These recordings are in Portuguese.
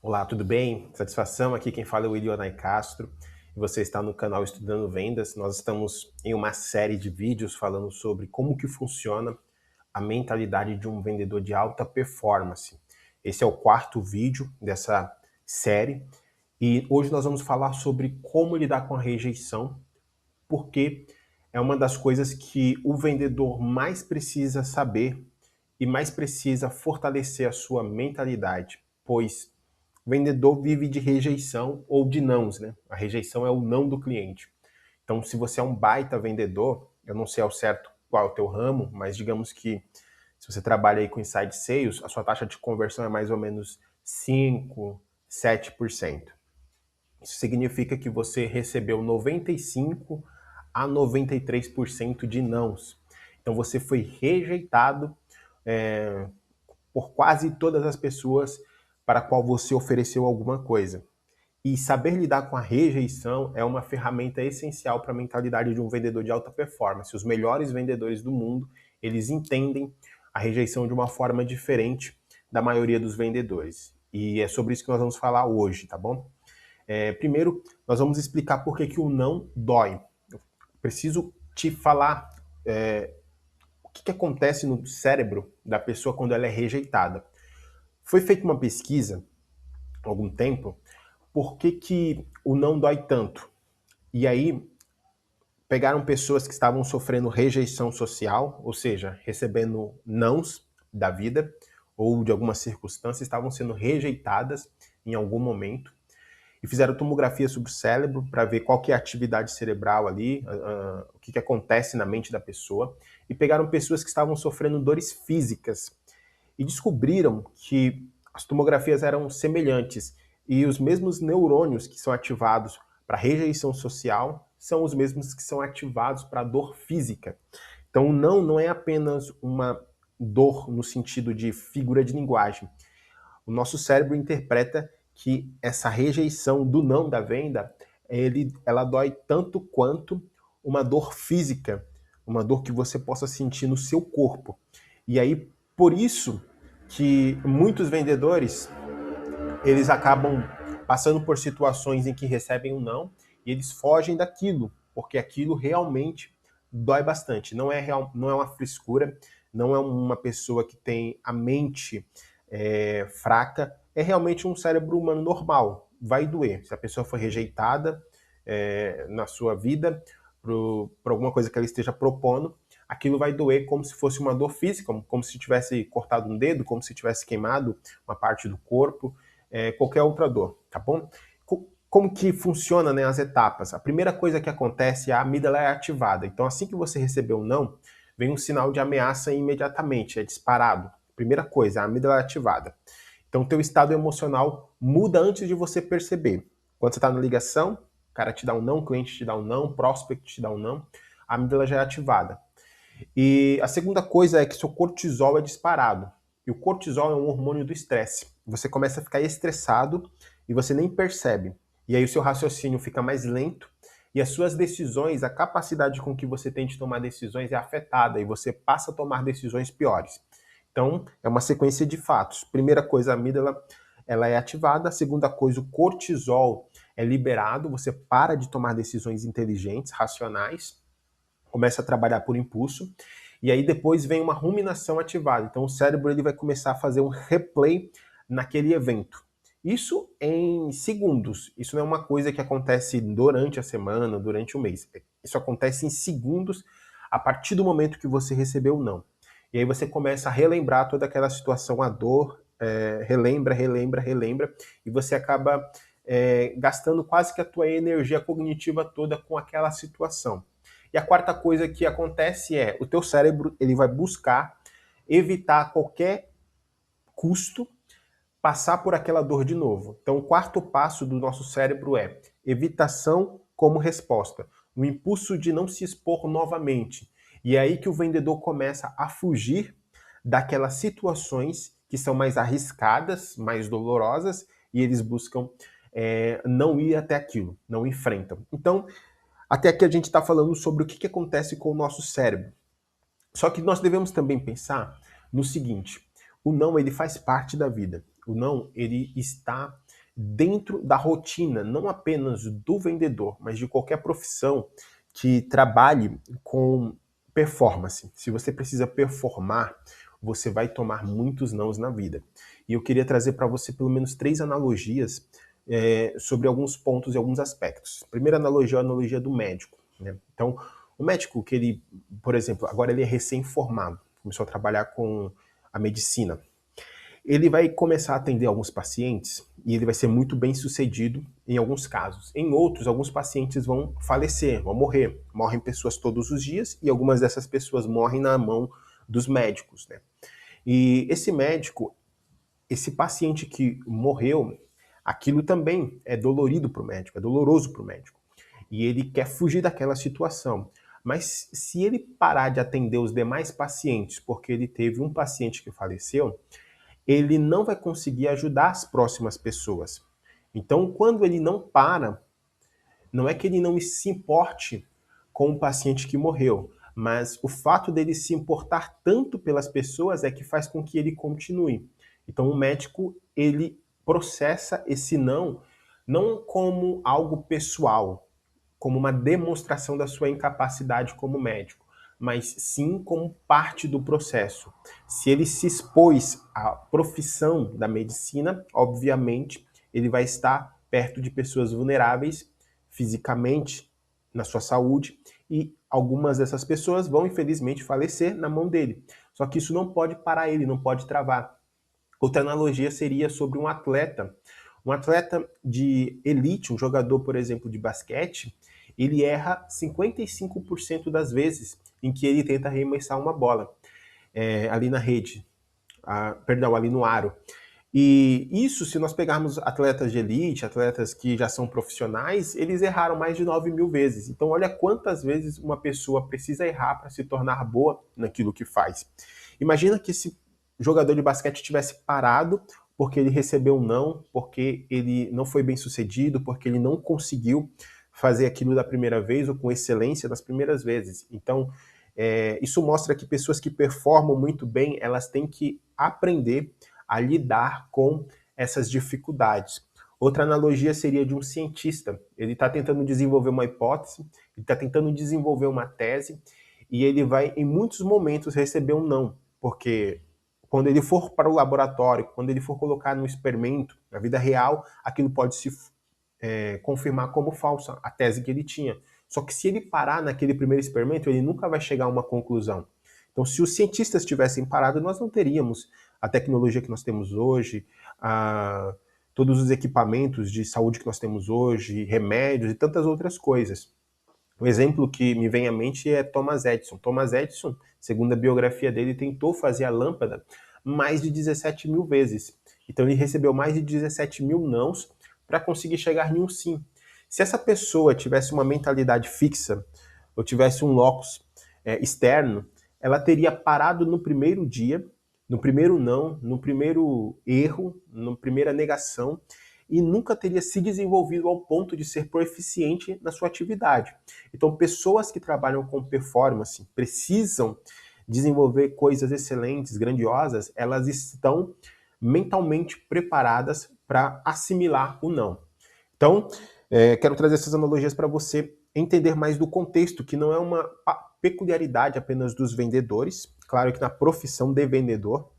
Olá, tudo bem? Satisfação, aqui quem fala é o Ilionai Castro e você está no canal Estudando Vendas. Nós estamos em uma série de vídeos falando sobre como que funciona a mentalidade de um vendedor de alta performance. Esse é o quarto vídeo dessa série e hoje nós vamos falar sobre como lidar com a rejeição, porque é uma das coisas que o vendedor mais precisa saber e mais precisa fortalecer a sua mentalidade, pois o vendedor vive de rejeição ou de nãos, né? A rejeição é o não do cliente. Então, se você é um baita vendedor, eu não sei ao certo qual é o teu ramo, mas digamos que se você trabalha aí com inside sales, a sua taxa de conversão é mais ou menos 5, 7%. Isso significa que você recebeu 95 a 93% de nãos. Então você foi rejeitado é, por quase todas as pessoas para a qual você ofereceu alguma coisa. E saber lidar com a rejeição é uma ferramenta essencial para a mentalidade de um vendedor de alta performance. Os melhores vendedores do mundo, eles entendem a rejeição de uma forma diferente da maioria dos vendedores. E é sobre isso que nós vamos falar hoje, tá bom? Primeiro, nós vamos explicar por que o não dói. Eu preciso te falar o que acontece no cérebro da pessoa quando ela é rejeitada. Foi feita uma pesquisa há algum tempo, por que o não dói tanto? E aí, pegaram pessoas que estavam sofrendo rejeição social, ou seja, recebendo nãos da vida, ou de alguma circunstância, estavam sendo rejeitadas em algum momento, e fizeram tomografia sobre o cérebro para ver qual que é a atividade cerebral ali, o que acontece na mente da pessoa, e pegaram pessoas que estavam sofrendo dores físicas e descobriram que as tomografias eram semelhantes e os mesmos neurônios que são ativados para rejeição social são os mesmos que são ativados para dor física. Então, o não é apenas uma dor no sentido de figura de linguagem. O nosso cérebro interpreta que essa rejeição do não da venda, ela dói tanto quanto uma dor física, uma dor que você possa sentir no seu corpo. E aí, por isso que muitos vendedores, eles acabam passando por situações em que recebem um não e eles fogem daquilo, porque aquilo realmente dói bastante. Não é uma frescura, não é uma pessoa que tem a mente fraca, é realmente um cérebro humano normal. Vai doer. Se a pessoa foi rejeitada na sua vida por alguma coisa que ela esteja propondo, aquilo vai doer como se fosse uma dor física, como se tivesse cortado um dedo, como se tivesse queimado uma parte do corpo, qualquer outra dor, tá bom? Como que funciona, né, as etapas? A primeira coisa que acontece é a amígdala é ativada. Então, assim que você recebeu um não, vem um sinal de ameaça imediatamente, é disparado. Primeira coisa, a amígdala é ativada. Então, teu estado emocional muda antes de você perceber. Quando você está na ligação, o cara te dá um não, o cliente te dá um não, o prospect te dá um não, a amígdala já é ativada. E a segunda coisa é que seu cortisol é disparado. E o cortisol é um hormônio do estresse. Você começa a ficar estressado e você nem percebe. E aí o seu raciocínio fica mais lento e as suas decisões, a capacidade com que você tem de tomar decisões é afetada e você passa a tomar decisões piores. Então, é uma sequência de fatos. Primeira coisa, a amígdala ela é ativada. Segunda coisa, o cortisol é liberado. Você para de tomar decisões inteligentes, racionais, começa a trabalhar por impulso. E aí depois vem uma ruminação ativada. Então o cérebro ele vai começar a fazer um replay naquele evento. Isso em segundos. Isso não é uma coisa que acontece durante a semana, durante o mês. Isso acontece em segundos a partir do momento que você recebeu o não. E aí você começa a relembrar toda aquela situação, a dor, relembra, e você acaba gastando quase que a tua energia cognitiva toda com aquela situação. E a quarta coisa que acontece é o teu cérebro ele vai buscar evitar a qualquer custo passar por aquela dor de novo. Então, o quarto passo do nosso cérebro é evitação como resposta, o impulso de não se expor novamente. E é aí que o vendedor começa a fugir daquelas situações que são mais arriscadas, mais dolorosas, e eles buscam não ir até aquilo, não enfrentam. Então, até aqui a gente está falando sobre o que acontece com o nosso cérebro. Só que nós devemos também pensar no seguinte: o não ele faz parte da vida. O não ele está dentro da rotina, não apenas do vendedor, mas de qualquer profissão que trabalhe com performance. Se você precisa performar, você vai tomar muitos nãos na vida. E eu queria trazer para você pelo menos 3 analogias sobre alguns pontos e alguns aspectos. A primeira analogia é a analogia do médico, né? Então, o médico que ele, por exemplo, agora ele é recém-formado, começou a trabalhar com a medicina. Ele vai começar a atender alguns pacientes e ele vai ser muito bem sucedido em alguns casos. Em outros, alguns pacientes vão falecer, vão morrer. Morrem pessoas todos os dias e algumas dessas pessoas morrem na mão dos médicos, né? E esse médico, esse paciente que morreu, aquilo também é dolorido para o médico, é doloroso para o médico. E ele quer fugir daquela situação. Mas se ele parar de atender os demais pacientes, porque ele teve um paciente que faleceu, ele não vai conseguir ajudar as próximas pessoas. Então, quando ele não para, não é que ele não se importe com o paciente que morreu, mas o fato dele se importar tanto pelas pessoas é que faz com que ele continue. Então, o médico, ele processa esse não como algo pessoal, como uma demonstração da sua incapacidade como médico, mas sim como parte do processo. Se ele se expôs à profissão da medicina, obviamente ele vai estar perto de pessoas vulneráveis fisicamente, na sua saúde, e algumas dessas pessoas vão infelizmente falecer na mão dele. Só que isso não pode parar ele, não pode travar. Outra analogia seria sobre um atleta. Um atleta de elite, um jogador, por exemplo, de basquete, ele erra 55% das vezes em que ele tenta arremessar uma bola ali na rede, perdão, ali no aro. E isso, se nós pegarmos atletas de elite, atletas que já são profissionais, eles erraram mais de 9 mil vezes. Então, olha quantas vezes uma pessoa precisa errar para se tornar boa naquilo que faz. Imagina que esse jogador de basquete tivesse parado porque ele recebeu um não, porque ele não foi bem sucedido, porque ele não conseguiu fazer aquilo da primeira vez ou com excelência das primeiras vezes. Então, isso mostra que pessoas que performam muito bem, elas têm que aprender a lidar com essas dificuldades. Outra analogia seria de um cientista. Ele está tentando desenvolver uma hipótese, ele está tentando desenvolver uma tese, e ele vai, em muitos momentos, receber um não, porque quando ele for para o laboratório, quando ele for colocar no experimento, na vida real, aquilo pode se confirmar como falsa, a tese que ele tinha. Só que se ele parar naquele primeiro experimento, ele nunca vai chegar a uma conclusão. Então, se os cientistas tivessem parado, nós não teríamos a tecnologia que nós temos hoje, todos os equipamentos de saúde que nós temos hoje, remédios e tantas outras coisas. Um exemplo que me vem à mente é Thomas Edison. Thomas Edison, segundo a biografia dele, tentou fazer a lâmpada mais de 17 mil vezes. Então ele recebeu mais de 17 mil nãos para conseguir chegar em um sim. Se essa pessoa tivesse uma mentalidade fixa, ou tivesse um locus externo, ela teria parado no primeiro dia, no primeiro não, no primeiro erro, na primeira negação, e nunca teria se desenvolvido ao ponto de ser proeficiente na sua atividade. Então, pessoas que trabalham com performance precisam desenvolver coisas excelentes, grandiosas, elas estão mentalmente preparadas para assimilar o não. Então, quero trazer essas analogias para você entender mais do contexto, que não é uma peculiaridade apenas dos vendedores. Claro que na profissão de vendedor,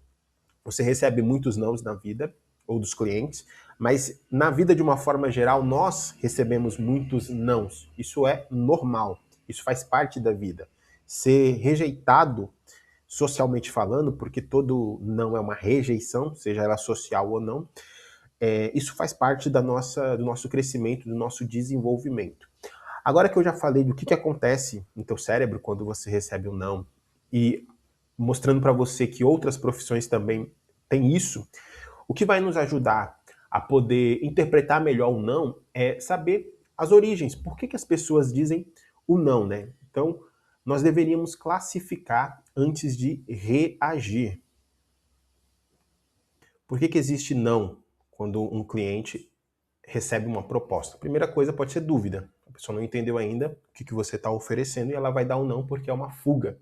você recebe muitos nãos na vida, ou dos clientes, mas na vida de uma forma geral, nós recebemos muitos nãos. Isso é normal, isso faz parte da vida. Ser rejeitado, socialmente falando, porque todo não é uma rejeição, seja ela social ou não, isso faz parte do nosso crescimento, do nosso desenvolvimento. Agora que eu já falei do que acontece no teu cérebro quando você recebe um não, e mostrando para você que outras profissões também têm isso, o que vai nos ajudar a poder interpretar melhor o não é saber as origens. Por que as pessoas dizem o não, né? Então, nós deveríamos classificar antes de reagir. Por que existe não quando um cliente recebe uma proposta? A primeira coisa pode ser dúvida. A pessoa não entendeu ainda o que você está oferecendo e ela vai dar um não porque é uma fuga.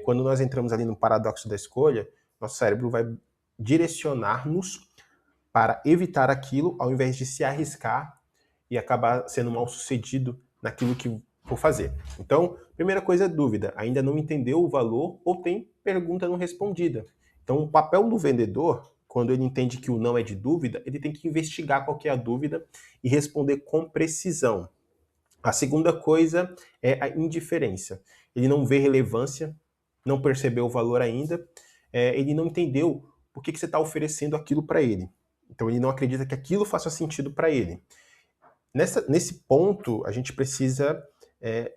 Quando nós entramos ali no paradoxo da escolha, nosso cérebro vai direcionar-nos para evitar aquilo, ao invés de se arriscar e acabar sendo mal sucedido naquilo que for fazer. Então, primeira coisa é dúvida. Ainda não entendeu o valor ou tem pergunta não respondida. Então, o papel do vendedor, quando ele entende que o não é de dúvida, ele tem que investigar qual que é a dúvida e responder com precisão. A segunda coisa é a indiferença. Ele não vê relevância, não percebeu o valor ainda, ele não entendeu por que você está oferecendo aquilo para ele. Então ele não acredita que aquilo faça sentido para ele. Nesse ponto, a gente precisa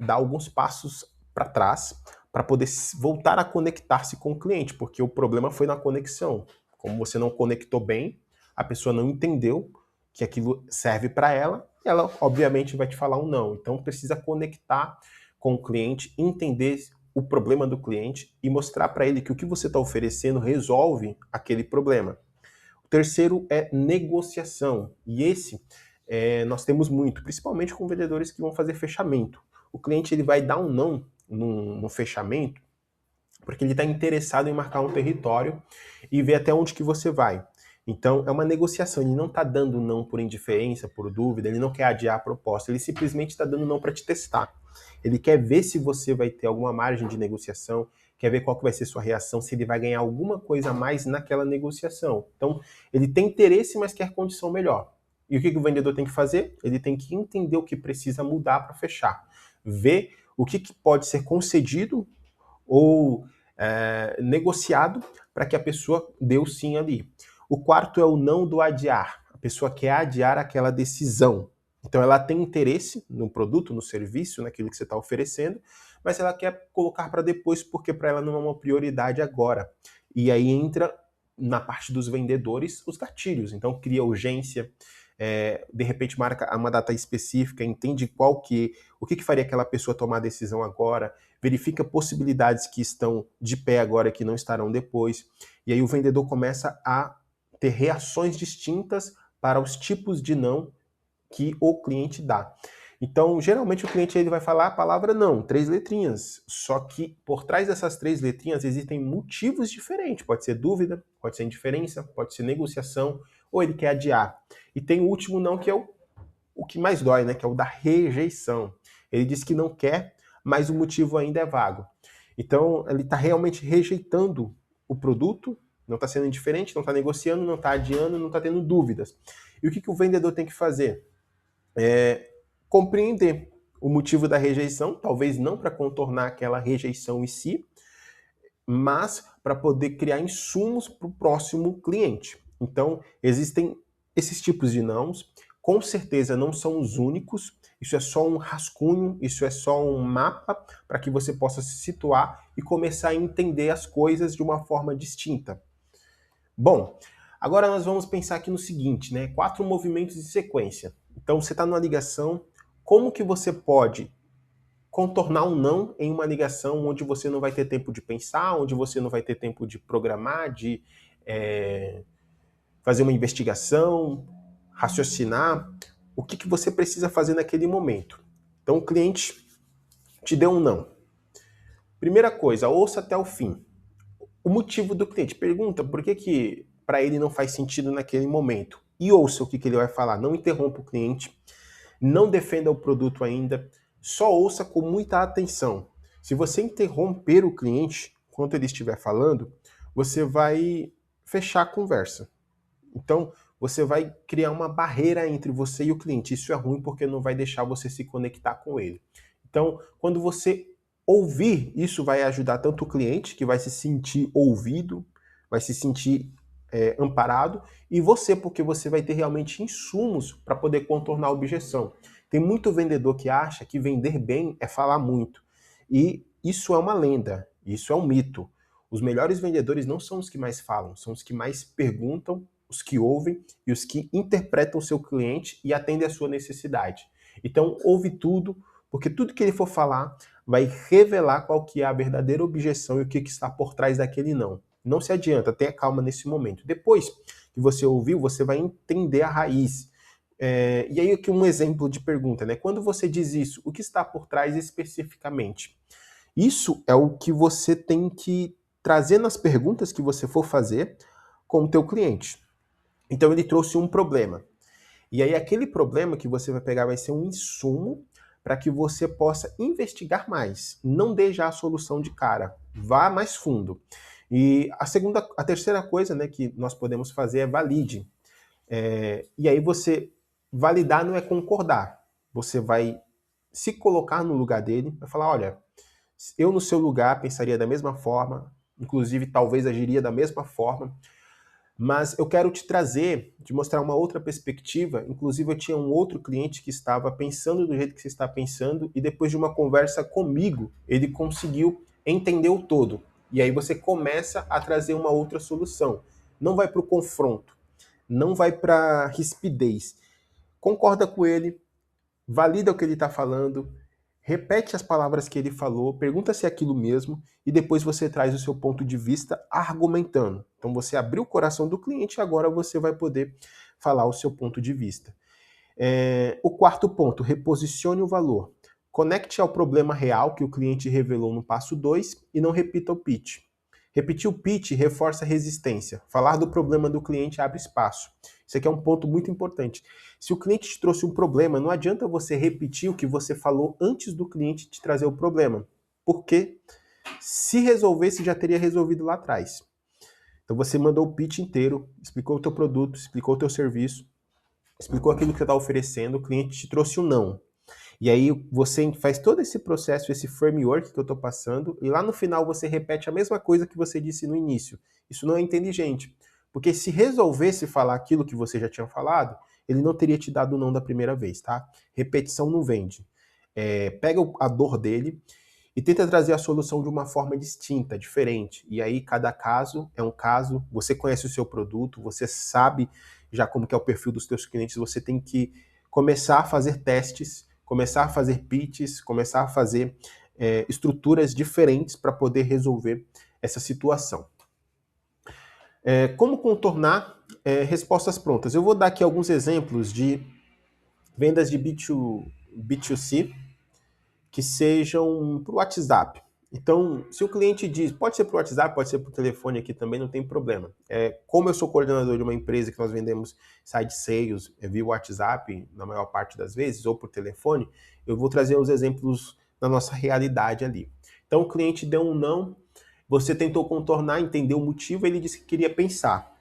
dar alguns passos para trás para poder voltar a conectar-se com o cliente, porque o problema foi na conexão. Como você não conectou bem, a pessoa não entendeu que aquilo serve para ela, ela obviamente vai te falar um não. Então precisa conectar com o cliente, entender o problema do cliente e mostrar para ele que o que você está oferecendo resolve aquele problema. O terceiro é negociação, e esse nós temos muito, principalmente com vendedores que vão fazer fechamento. O cliente ele vai dar um não no fechamento porque ele está interessado em marcar um território e ver até onde que você vai. Então, é uma negociação. Ele não está dando não por indiferença, por dúvida, ele não quer adiar a proposta, ele simplesmente está dando não para te testar. Ele quer ver se você vai ter alguma margem de negociação, quer ver qual que vai ser sua reação, se ele vai ganhar alguma coisa a mais naquela negociação. Então, ele tem interesse, mas quer condição melhor. E o que o vendedor tem que fazer? Ele tem que entender o que precisa mudar para fechar. Ver o que pode ser concedido ou negociado para que a pessoa dê o sim ali. O quarto é o não do adiar. A pessoa quer adiar aquela decisão. Então ela tem interesse no produto, no serviço, naquilo que você está oferecendo, mas ela quer colocar para depois porque para ela não é uma prioridade agora. E aí entra na parte dos vendedores os gatilhos. Então cria urgência, de repente marca uma data específica, entende o que faria aquela pessoa tomar a decisão agora, verifica possibilidades que estão de pé agora e que não estarão depois, e aí o vendedor começa a ter reações distintas para os tipos de não que o cliente dá. Então, geralmente o cliente ele vai falar a palavra não, 3 letrinhas, só que por trás dessas 3 letrinhas existem motivos diferentes, pode ser dúvida, pode ser indiferença, pode ser negociação, ou ele quer adiar. E tem o último não, que é o que mais dói, né? Que é o da rejeição. Ele diz que não quer, mas o motivo ainda é vago. Então, ele está realmente rejeitando o produto, não está sendo indiferente, não está negociando, não está adiando, não está tendo dúvidas. E o que o vendedor tem que fazer? Compreender o motivo da rejeição, talvez não para contornar aquela rejeição em si, mas para poder criar insumos para o próximo cliente. Então, existem esses tipos de nãos, com certeza não são os únicos, isso é só um rascunho, isso é só um mapa para que você possa se situar e começar a entender as coisas de uma forma distinta. Bom, agora nós vamos pensar aqui no seguinte, né? 4 movimentos de sequência. Então, você está numa ligação, como que você pode contornar um não em uma ligação onde você não vai ter tempo de pensar, onde você não vai ter tempo de programar, de fazer uma investigação, raciocinar, o que você precisa fazer naquele momento. Então o cliente te deu um não. Primeira coisa, ouça até o fim. O motivo do cliente. Pergunta por que para ele não faz sentido naquele momento. E ouça o que ele vai falar. Não interrompa o cliente. Não defenda o produto ainda. Só ouça com muita atenção. Se você interromper o cliente enquanto ele estiver falando, você vai fechar a conversa. Então, você vai criar uma barreira entre você e o cliente. Isso é ruim porque não vai deixar você se conectar com ele. Então, quando você ouvir, isso vai ajudar tanto o cliente, que vai se sentir ouvido, vai se sentir amparado, e você, porque você vai ter realmente insumos para poder contornar a objeção. Tem muito vendedor que acha que vender bem é falar muito. E isso é uma lenda, isso é um mito. Os melhores vendedores não são os que mais falam, são os que mais perguntam, os que ouvem e os que interpretam o seu cliente e atendem a sua necessidade. Então, ouve tudo, porque tudo que ele for falar vai revelar qual que é a verdadeira objeção e o que está por trás daquele não. Não se adianta, tenha calma nesse momento. Depois que você ouviu, você vai entender a raiz. E aí aqui um exemplo de pergunta, né? Quando você diz isso, o que está por trás especificamente? Isso é o que você tem que trazer nas perguntas que você for fazer com o teu cliente. Então ele trouxe um problema. E aí aquele problema que você vai pegar vai ser um insumo para que você possa investigar mais. Não dê já a solução de cara. Vá mais fundo. E a terceira coisa, né, que nós podemos fazer é valide. E aí você validar não é concordar. Você vai se colocar no lugar dele, vai falar, olha, eu no seu lugar pensaria da mesma forma, inclusive talvez agiria da mesma forma, mas eu quero te trazer, te mostrar uma outra perspectiva. Inclusive eu tinha um outro cliente que estava pensando do jeito que você está pensando e depois de uma conversa comigo, ele conseguiu entender o todo. E aí você começa a trazer uma outra solução. Não vai para o confronto, não vai para rispidez. Concorda com ele, valida o que ele está falando, repete as palavras que ele falou, pergunta se é aquilo mesmo e depois você traz o seu ponto de vista argumentando. Então você abriu o coração do cliente e agora você vai poder falar o seu ponto de vista. O quarto ponto, reposicione o valor. Conecte ao problema real que o cliente revelou no passo 2 e não repita o pitch. Repetir o pitch reforça a resistência. Falar do problema do cliente abre espaço. Isso aqui é um ponto muito importante. Se o cliente te trouxe um problema, não adianta você repetir o que você falou antes do cliente te trazer o problema. Porque se resolvesse, já teria resolvido lá atrás. Então você mandou o pitch inteiro, explicou o teu produto, explicou o teu serviço, explicou aquilo que você está oferecendo, o cliente te trouxe um não. E aí você faz todo esse processo, esse framework que eu estou passando, e lá no final você repete a mesma coisa que você disse no início. Isso não é inteligente. Porque se resolvesse falar aquilo que você já tinha falado, ele não teria te dado o não da primeira vez, tá? Repetição não vende. Pega a dor dele e tenta trazer a solução de uma forma distinta, diferente. E aí cada caso é um caso, você conhece o seu produto, você sabe já como que é o perfil dos seus clientes, você tem que começar a fazer testes, começar a fazer pitches, começar a fazer estruturas diferentes para poder resolver essa situação. Como contornar respostas prontas? Eu vou dar aqui alguns exemplos de vendas de B2C que sejam para o WhatsApp. Então, se o cliente diz, pode ser para o WhatsApp, pode ser para o telefone aqui também, não tem problema. Como eu sou coordenador de uma empresa que nós vendemos side sales via WhatsApp, na maior parte das vezes, ou por telefone, eu vou trazer os exemplos da nossa realidade ali. Então, o cliente deu um não, você tentou contornar, entender o motivo, ele disse que queria pensar.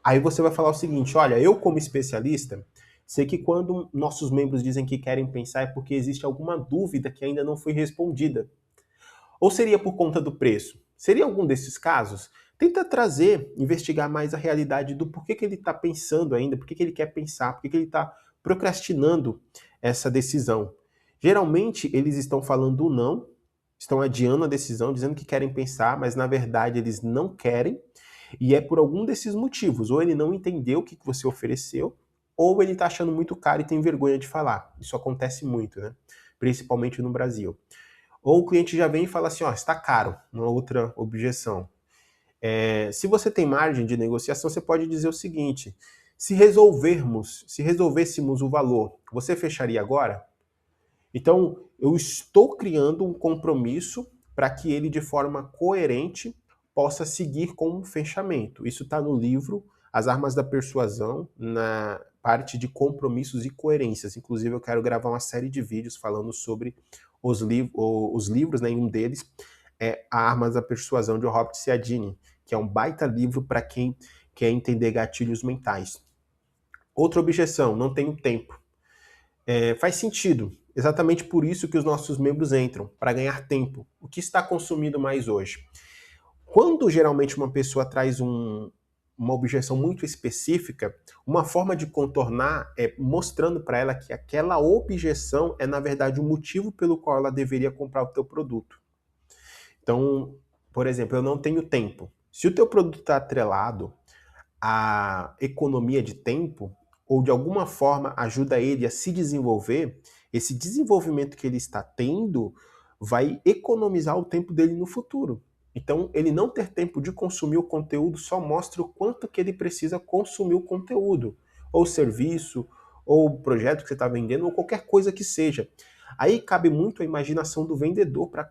Aí você vai falar o seguinte, olha, eu como especialista, sei que quando nossos membros dizem que querem pensar é porque existe alguma dúvida que ainda não foi respondida. Ou seria por conta do preço? Seria algum desses casos? Tenta trazer, investigar mais a realidade do porquê que ele está pensando ainda, porquê que ele quer pensar, porquê que ele está procrastinando essa decisão. Geralmente eles estão falando não, estão adiando a decisão, dizendo que querem pensar, mas na verdade eles não querem, e é por algum desses motivos. Ou ele não entendeu o que você ofereceu, ou ele está achando muito caro e tem vergonha de falar. Isso acontece muito, né? Principalmente no Brasil. Ou o cliente já vem e fala assim, ó, está caro, uma outra objeção. Se você tem margem de negociação, você pode dizer o seguinte, se resolvêssemos o valor, você fecharia agora? Então, eu estou criando um compromisso para que ele, de forma coerente, possa seguir com um fechamento. Isso está no livro As Armas da Persuasão, na parte de compromissos e coerências. Inclusive, eu quero gravar uma série de vídeos falando sobre os livros, né? Um deles é Armas da Persuasão, de Robert Cialdini, que é um baita livro para quem quer entender gatilhos mentais. Outra objeção, não tenho tempo. Faz sentido. Exatamente por isso que os nossos membros entram, para ganhar tempo. O que está consumindo mais hoje? Quando geralmente uma pessoa traz uma objeção muito específica, uma forma de contornar é mostrando para ela que aquela objeção é, na verdade, o motivo pelo qual ela deveria comprar o teu produto. Então, por exemplo, eu não tenho tempo. Se o teu produto está atrelado à economia de tempo, ou de alguma forma ajuda ele a se desenvolver, esse desenvolvimento que ele está tendo vai economizar o tempo dele no futuro. Então, ele não ter tempo de consumir o conteúdo só mostra o quanto que ele precisa consumir o conteúdo, ou serviço, ou projeto que você está vendendo, ou qualquer coisa que seja. Aí cabe muito a imaginação do vendedor para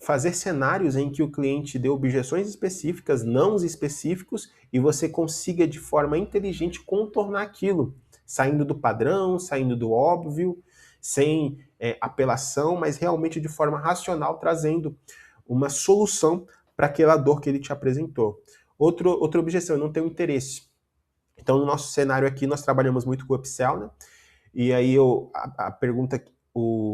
fazer cenários em que o cliente dê objeções específicas, nãos específicos, e você consiga de forma inteligente contornar aquilo, saindo do padrão, saindo do óbvio, sem apelação, mas realmente de forma racional, trazendo uma solução para aquela dor que ele te apresentou. Outra objeção, eu não tenho interesse. Então, no nosso cenário aqui, nós trabalhamos muito com o upsell, né? E aí a pergunta,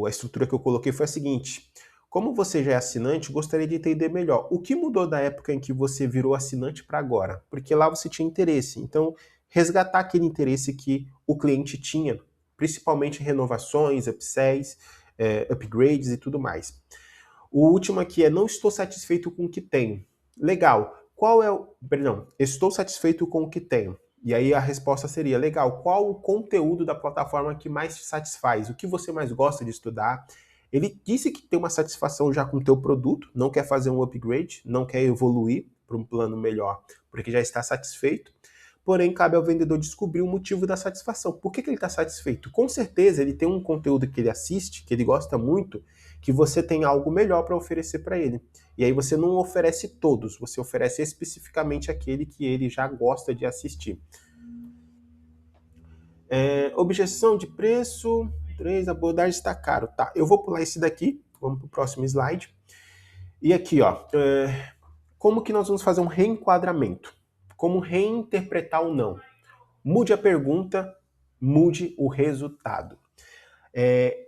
a estrutura que eu coloquei foi a seguinte: como você já é assinante, gostaria de entender melhor o que mudou da época em que você virou assinante para agora, porque lá você tinha interesse. Então, resgatar aquele interesse que o cliente tinha, principalmente renovações, upsells, upgrades e tudo mais. O último aqui é: não estou satisfeito com o que tenho. Legal. Estou satisfeito com o que tenho. E aí a resposta seria: legal, qual o conteúdo da plataforma que mais te satisfaz? O que você mais gosta de estudar? Ele disse que tem uma satisfação já com o teu produto, não quer fazer um upgrade, não quer evoluir para um plano melhor, porque já está satisfeito. Porém, cabe ao vendedor descobrir o motivo da satisfação. Por que ele está satisfeito? Com certeza ele tem um conteúdo que ele assiste, que ele gosta muito, que você tem algo melhor para oferecer para ele. E aí você não oferece todos, você oferece especificamente aquele que ele já gosta de assistir. Objeção de preço, 3, abordagem está caro. Tá, eu vou pular esse daqui, vamos para o próximo slide. E aqui, ó, como que nós vamos fazer um reenquadramento? Como reinterpretar o não? Mude a pergunta, mude o resultado.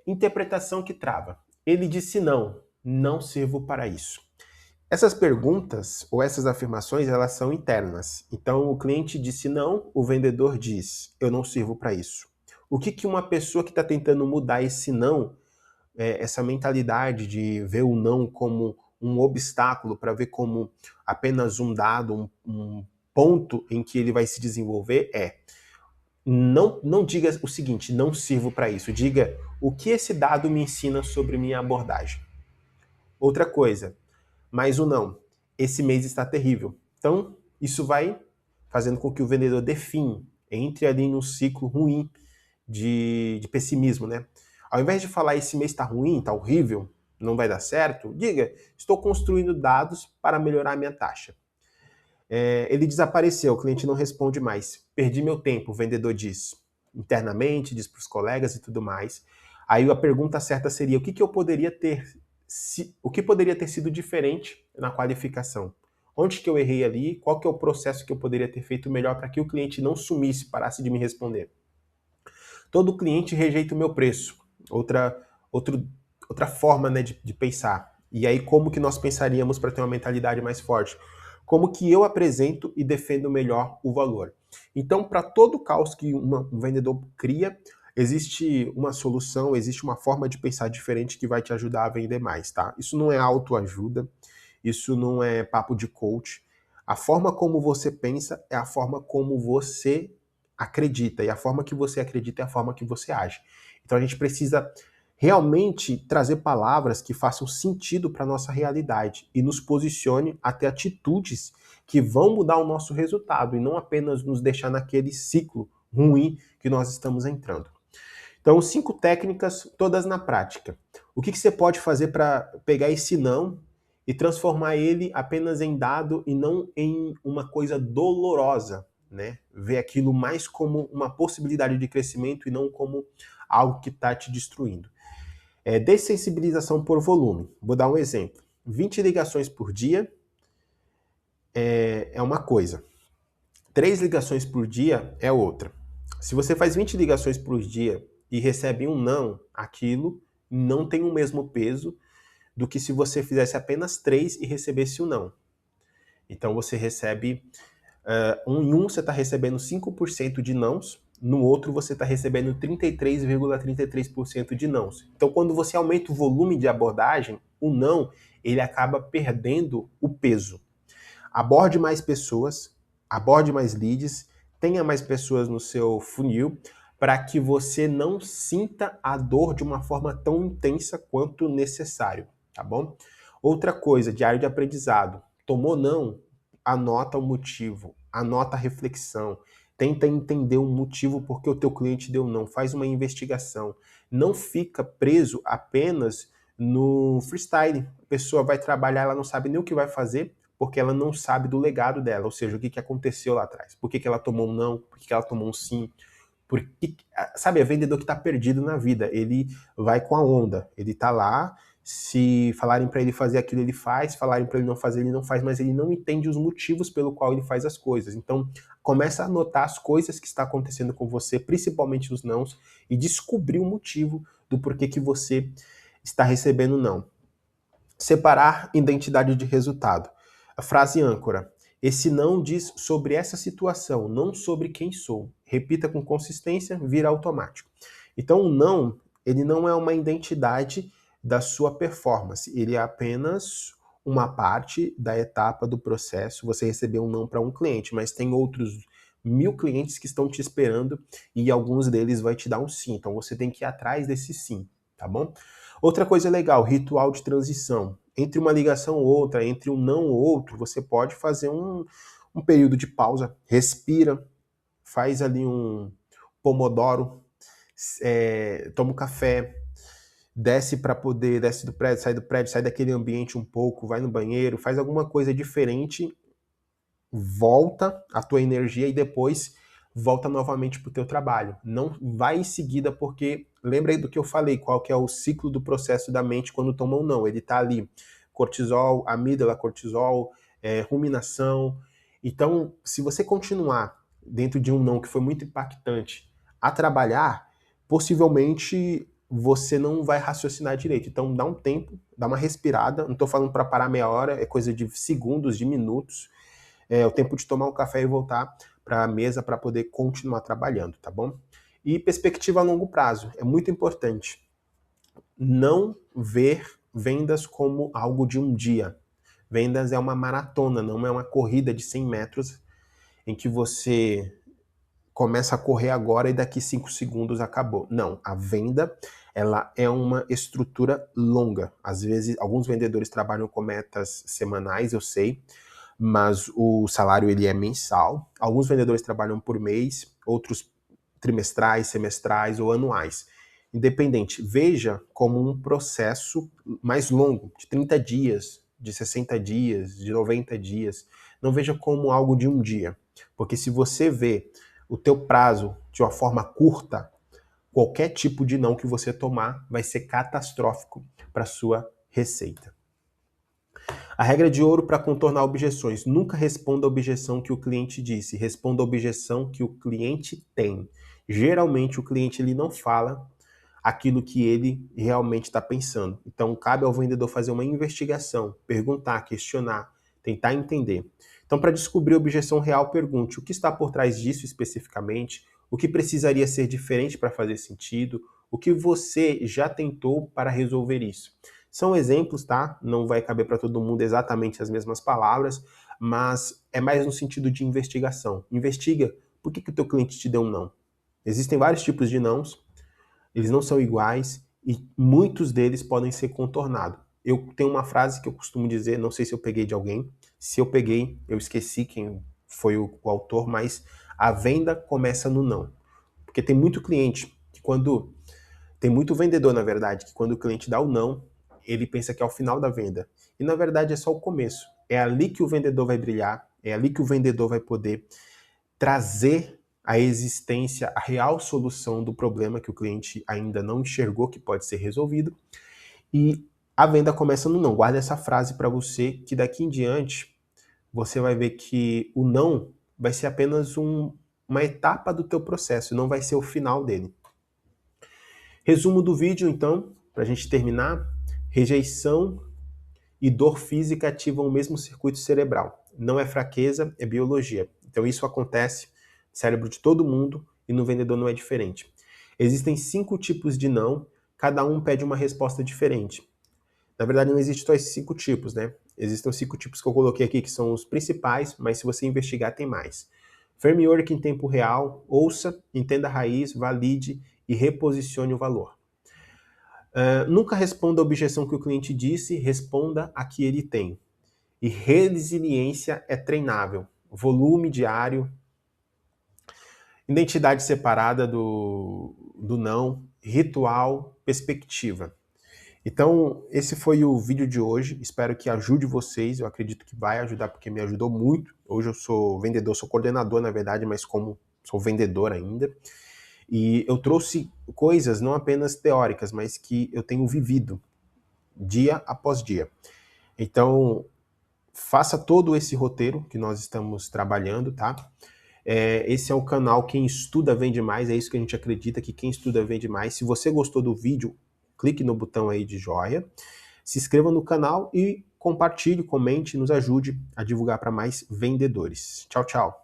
Interpretação que trava. Ele disse não, não sirvo para isso. Essas perguntas ou essas afirmações, elas são internas. Então, o cliente disse não, o vendedor diz, eu não sirvo para isso. O que uma pessoa que está tentando mudar esse não, essa mentalidade de ver o não como um obstáculo, para ver como apenas um dado, um ponto em que ele vai se desenvolver, não diga o seguinte: não sirvo para isso. Diga o que esse dado me ensina sobre minha abordagem. Outra coisa, mais um não. Esse mês está terrível. Então, isso vai fazendo com que o vendedor define, entre ali num ciclo ruim de pessimismo, né? Ao invés de falar esse mês está ruim, está horrível, não vai dar certo, diga: estou construindo dados para melhorar a minha taxa. Ele desapareceu, o cliente não responde mais. Perdi meu tempo, o vendedor diz. Internamente, diz para os colegas e tudo mais. Aí a pergunta certa seria: o que poderia ter sido diferente na qualificação? Onde que eu errei ali? Qual que é o processo que eu poderia ter feito melhor para que o cliente não sumisse, parasse de me responder? Todo cliente rejeita o meu preço. Outra forma, né, de pensar. E aí como que nós pensaríamos para ter uma mentalidade mais forte? Como que eu apresento e defendo melhor o valor? Então, para todo caos que um vendedor cria, existe uma solução, existe uma forma de pensar diferente que vai te ajudar a vender mais, tá? Isso não é autoajuda, isso não é papo de coach. A forma como você pensa é a forma como você acredita, e a forma que você acredita é a forma que você age. Então a gente precisa realmente trazer palavras que façam sentido para a nossa realidade e nos posicione a ter atitudes que vão mudar o nosso resultado e não apenas nos deixar naquele ciclo ruim que nós estamos entrando. Então, 5 técnicas, todas na prática. O que você pode fazer para pegar esse não e transformar ele apenas em dado e não em uma coisa dolorosa, né? Ver aquilo mais como uma possibilidade de crescimento e não como algo que está te destruindo. Dessensibilização por volume. Vou dar um exemplo. 20 ligações por dia é uma coisa. 3 ligações por dia é outra. Se você faz 20 ligações por dia e recebe um não, aquilo não tem o mesmo peso do que se você fizesse apenas 3 e recebesse um não. Então você recebe, em um você está recebendo 5% de nãos, no outro você está recebendo 33,33% de nãos. Então quando você aumenta o volume de abordagem, o não, ele acaba perdendo o peso. Aborde mais pessoas, aborde mais leads, tenha mais pessoas no seu funil, para que você não sinta a dor de uma forma tão intensa quanto necessário, tá bom? Outra coisa, diário de aprendizado. Tomou não? Anota o motivo, anota a reflexão, tenta entender o motivo porque o teu cliente deu não, faz uma investigação. Não fica preso apenas no freestyle. A pessoa vai trabalhar, ela não sabe nem o que vai fazer, porque ela não sabe do legado dela, ou seja, o que aconteceu lá atrás. Por que ela tomou um não, por que ela tomou um sim. Porque, sabe, é vendedor que está perdido na vida. Ele vai com a onda. Ele está lá, se falarem para ele fazer aquilo, ele faz, se falarem para ele não fazer, ele não faz, mas ele não entende os motivos pelo qual ele faz as coisas. Então, começa a anotar as coisas que está acontecendo com você, principalmente os nãos, e descobrir o motivo do porquê que você está recebendo não. Separar identidade de resultado. A frase âncora. Esse não diz sobre essa situação, não sobre quem sou. Repita com consistência, vira automático. Então, o não, ele não é uma identidade da sua performance, ele é apenas uma parte da etapa do processo. Você recebeu um não para um cliente, mas tem outros 1000 clientes que estão te esperando e alguns deles vai te dar um sim. Então, você tem que ir atrás desse sim, tá bom? Outra coisa legal, ritual de transição. Entre uma ligação ou outra, entre um não ou outro, você pode fazer um período de pausa, respira, faz ali um pomodoro, toma um café, desce do prédio, sai daquele ambiente um pouco, vai no banheiro, faz alguma coisa diferente, volta a tua energia e depois volta novamente para o teu trabalho. Não vai em seguida, porque lembra aí do que eu falei, qual que é o ciclo do processo da mente quando toma um não. Ele está ali, cortisol, amígdala, cortisol, ruminação. Então, se você continuar dentro de um não que foi muito impactante a trabalhar, possivelmente você não vai raciocinar direito. Então, dá um tempo, dá uma respirada. Não estou falando para parar meia hora, é coisa de segundos, de minutos. É o tempo de tomar um café e voltar para a mesa para poder continuar trabalhando, tá bom? E perspectiva a longo prazo, é muito importante. Não ver vendas como algo de um dia. Vendas é uma maratona, não é uma corrida de 100 metros em que você começa a correr agora e daqui 5 segundos acabou. Não, a venda, ela é uma estrutura longa. Às vezes, alguns vendedores trabalham com metas semanais, eu sei, mas o salário ele é mensal. Alguns vendedores trabalham por mês, outros trimestrais, semestrais ou anuais. Independente, veja como um processo mais longo, de 30 dias, de 60 dias, de 90 dias. Não veja como algo de um dia, porque se você vê o teu prazo de uma forma curta, qualquer tipo de não que você tomar vai ser catastrófico para sua receita. A regra de ouro para contornar objeções. Nunca responda a objeção que o cliente disse, responda a objeção que o cliente tem. Geralmente o cliente ele não fala aquilo que ele realmente está pensando. Então cabe ao vendedor fazer uma investigação, perguntar, questionar, tentar entender. Então para descobrir a objeção real, pergunte o que está por trás disso especificamente, o que precisaria ser diferente para fazer sentido, o que você já tentou para resolver isso. São exemplos, tá? Não vai caber para todo mundo exatamente as mesmas palavras, mas é mais no sentido de investigação. Investiga por que o teu cliente te deu um não. Existem vários tipos de nãos, eles não são iguais e muitos deles podem ser contornados. Eu tenho uma frase que eu costumo dizer, não sei se eu peguei de alguém, se eu peguei, eu esqueci quem foi o autor, mas a venda começa no não. Porque tem muito cliente que quando... Tem muito vendedor, na verdade, que quando o cliente dá o não, ele pensa que é o final da venda. E na verdade é só o começo. É ali que o vendedor vai brilhar, é ali que o vendedor vai poder trazer à existência a real solução do problema que o cliente ainda não enxergou que pode ser resolvido. E a venda começa no não. Guarda essa frase para você, que daqui em diante você vai ver que o não vai ser apenas uma etapa do teu processo, não vai ser o final dele. Resumo do vídeo, então, para a gente terminar. Rejeição e dor física ativam o mesmo circuito cerebral. Não é fraqueza, é biologia. Então isso acontece no cérebro de todo mundo e no vendedor não é diferente. Existem 5 tipos de não, cada um pede uma resposta diferente. Na verdade não existe só esses 5 tipos, né? Existem os 5 tipos que eu coloquei aqui, que são os principais, mas se você investigar tem mais. Framework em tempo real, ouça, entenda a raiz, valide e reposicione o valor. Nunca responda a objeção que o cliente disse, responda a que ele tem. E resiliência é treinável. Volume diário, identidade separada do não, ritual, perspectiva. Então, esse foi o vídeo de hoje. Espero que ajude vocês. Eu acredito que vai ajudar porque me ajudou muito. Hoje eu sou vendedor, sou coordenador, na verdade, mas como sou vendedor ainda. E eu trouxe coisas não apenas teóricas, mas que eu tenho vivido dia após dia. Então, faça todo esse roteiro que nós estamos trabalhando, tá? Esse é o canal Quem Estuda Vende Mais, é isso que a gente acredita, que quem estuda vende mais. Se você gostou do vídeo, clique no botão aí de joia, se inscreva no canal e compartilhe, comente, nos ajude a divulgar para mais vendedores. Tchau, tchau!